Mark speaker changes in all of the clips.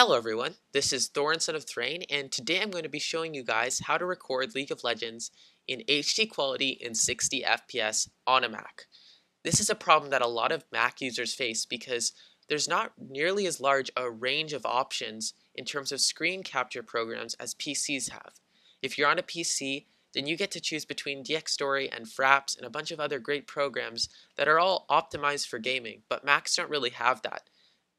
Speaker 1: Hello everyone, this is Thorin Son of Thrain, and today I'm going to be showing you guys how to record League of Legends in HD quality in 60 FPS on a Mac. This is a problem that a lot of Mac users face because there's not nearly as large a range of options in terms of screen capture programs as PCs have. If you're on a PC, then you get to choose between DxStory and Fraps and a bunch of other great programs that are all optimized for gaming, but Macs don't really have that.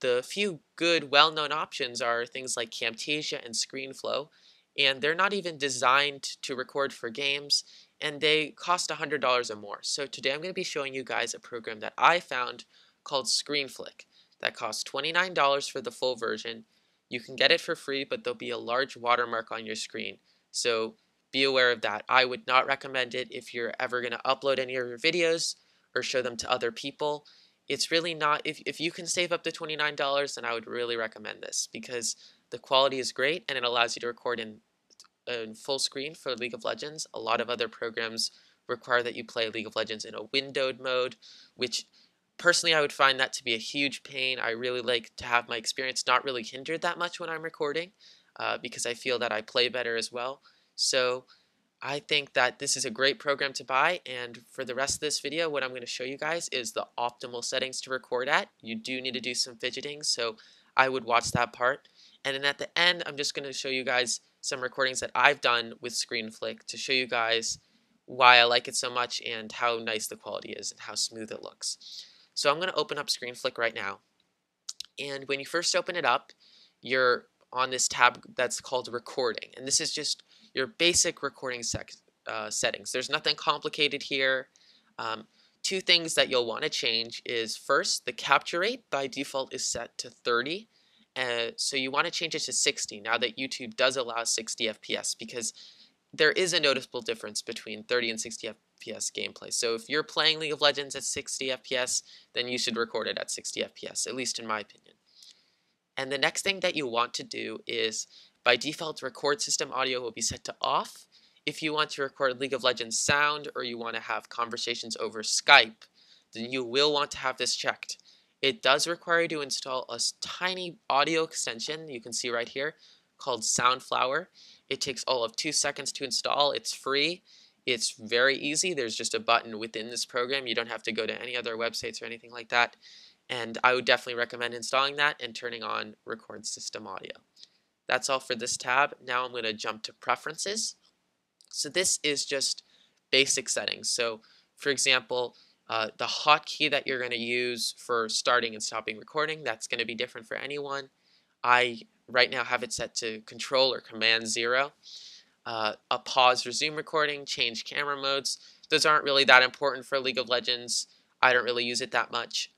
Speaker 1: The few good, well-known options are things like Camtasia and Screenflow, and they're not even designed to record for games, and they cost $100 or more. So today I'm going to be showing you guys a program that I found called Screenflick that costs $29 for the full version. You can get it for free, but there'll be a large watermark on your screen, so be aware of that. I would not recommend it if you're ever going to upload any of your videos or show them to other people. It's really not, if you can save up to $29, then I would really recommend this because the quality is great and it allows you to record in full screen for League of Legends. A lot of other programs require that you play League of Legends in a windowed mode, which personally I would find that to be a huge pain. I really like to have my experience not really hindered that much when I'm recording because I feel that I play better as well. So I think that this is a great program to buy, and for the rest of this video what I'm going to show you guys is the optimal settings to record at. You do need to do some fidgeting, so I would watch that part. And then at the end I'm just going to show you guys some recordings that I've done with Screenflick to show you guys why I like it so much and how nice the quality is and how smooth it looks. So I'm going to open up Screenflick right now, and when you first open it up you're on this tab that's called recording, and this is just your basic recording settings. There's nothing complicated here. Two things that you'll want to change is first, the capture rate by default is set to 30. So you want to change it to 60 now that YouTube does allow 60 FPS because there is a noticeable difference between 30 and 60 FPS gameplay. So if you're playing League of Legends at 60 FPS, then you should record it at 60 FPS, at least in my opinion. And the next thing that you want to do is, by default, record system audio will be set to off. If you want to record League of Legends sound or you want to have conversations over Skype, then you will want to have this checked. It does require you to install a tiny audio extension, you can see right here, called Soundflower. It takes all of 2 seconds to install. It's free. It's very easy. There's just a button within this program. You don't have to go to any other websites or anything like that. And I would definitely recommend installing that and turning on record system audio. That's all for this tab. Now I'm going to jump to preferences. So this is just basic settings. So for example, the hotkey that you're going to use for starting and stopping recording, that's going to be different for anyone. I right now have it set to Control or Command 0. A pause, resume recording, change camera modes. Those aren't really that important for League of Legends. I don't really use it that much.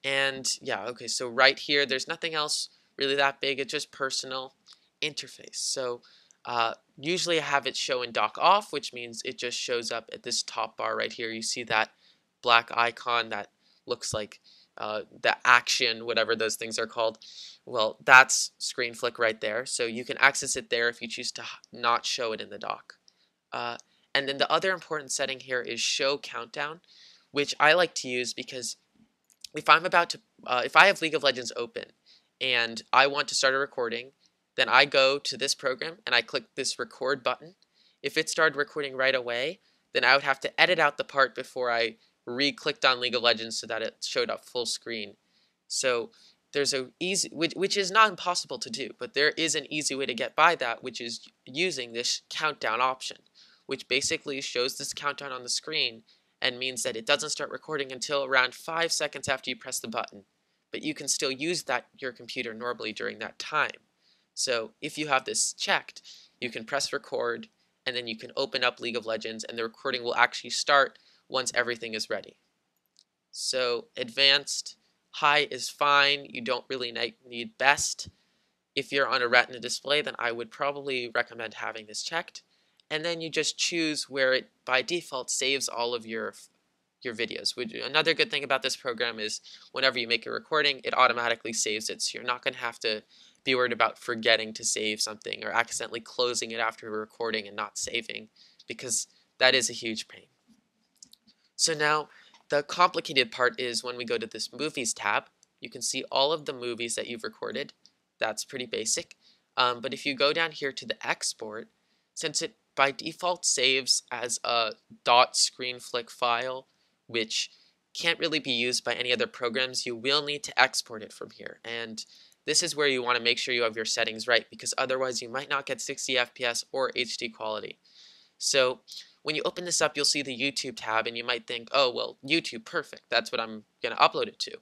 Speaker 1: And yeah, okay, so right here, there's nothing else really that big. It's just personal interface. So usually I have it show in dock off, which means it just shows up at this top bar right here. You see that black icon that looks like the action, whatever those things are called. Well, that's Screenflick right there. So you can access it there if you choose to not show it in the dock. And then the other important setting here is show countdown, which I like to use because if I'm about to, if I have League of Legends open and I want to start a recording, then I go to this program and I click this record button. If it started recording right away, then I would have to edit out the part before I re-clicked on League of Legends so that it showed up full screen. So there's a easy, which is not impossible to do, but there is an easy way to get by that, which is using this countdown option, which basically shows this countdown on the screen and means that it doesn't start recording until around 5 seconds after you press the button. But you can still use your computer normally during that time. So if you have this checked, you can press record and then you can open up League of Legends and the recording will actually start once everything is ready. So advanced, high is fine. You don't really need best. If you're on a Retina display, then I would probably recommend having this checked. And then you just choose where it by default saves all of your videos. Another good thing about this program is whenever you make a recording, it automatically saves it, so you're not going to have to be worried about forgetting to save something or accidentally closing it after a recording and not saving, because that is a huge pain. So now the complicated part is when we go to this movies tab, you can see all of the movies that you've recorded. That's pretty basic. But if you go down here to the export, since it by default saves as a .screenflick file, which can't really be used by any other programs, you will need to export it from here. And this is where you want to make sure you have your settings right, because otherwise you might not get 60 FPS or HD quality. So when you open this up, you'll see the YouTube tab, and you might think, oh, well, YouTube, perfect. That's what I'm going to upload it to.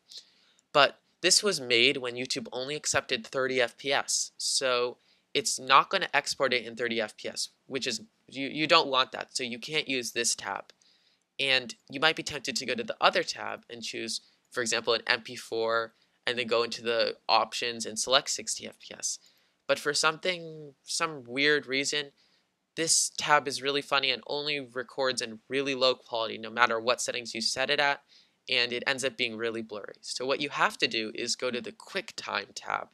Speaker 1: But this was made when YouTube only accepted 30 FPS. So it's not going to export it in 30 FPS, which is, you don't want that. So you can't use this tab. And you might be tempted to go to the other tab and choose, for example, an MP4, and then go into the options and select 60 FPS. But for some weird reason, this tab is really funny and only records in really low quality no matter what settings you set it at, and it ends up being really blurry. So what you have to do is go to the QuickTime tab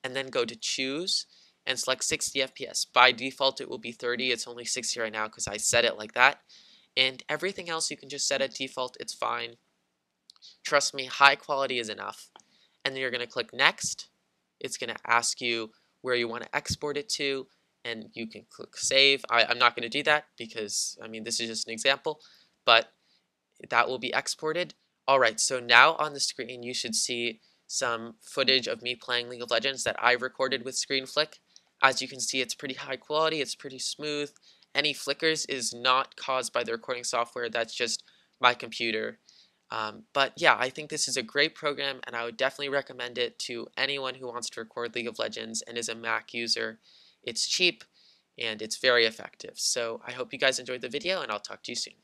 Speaker 1: and then go to Choose and select 60 FPS. By default it will be 30, it's only 60 right now because I set it like that. And everything else you can just set at default, it's fine. Trust me, high quality is enough. And then you're going to click Next. It's going to ask you where you want to export it to, and you can click Save. I'm not going to do that because, I mean, this is just an example, but that will be exported. Alright, so now on the screen you should see some footage of me playing League of Legends that I recorded with Screenflick. As you can see, it's pretty high quality, it's pretty smooth. Any flickers is not caused by the recording software, that's just my computer. But yeah, I think this is a great program, and I would definitely recommend it to anyone who wants to record League of Legends and is a Mac user. It's cheap, and it's very effective. So I hope you guys enjoyed the video, and I'll talk to you soon.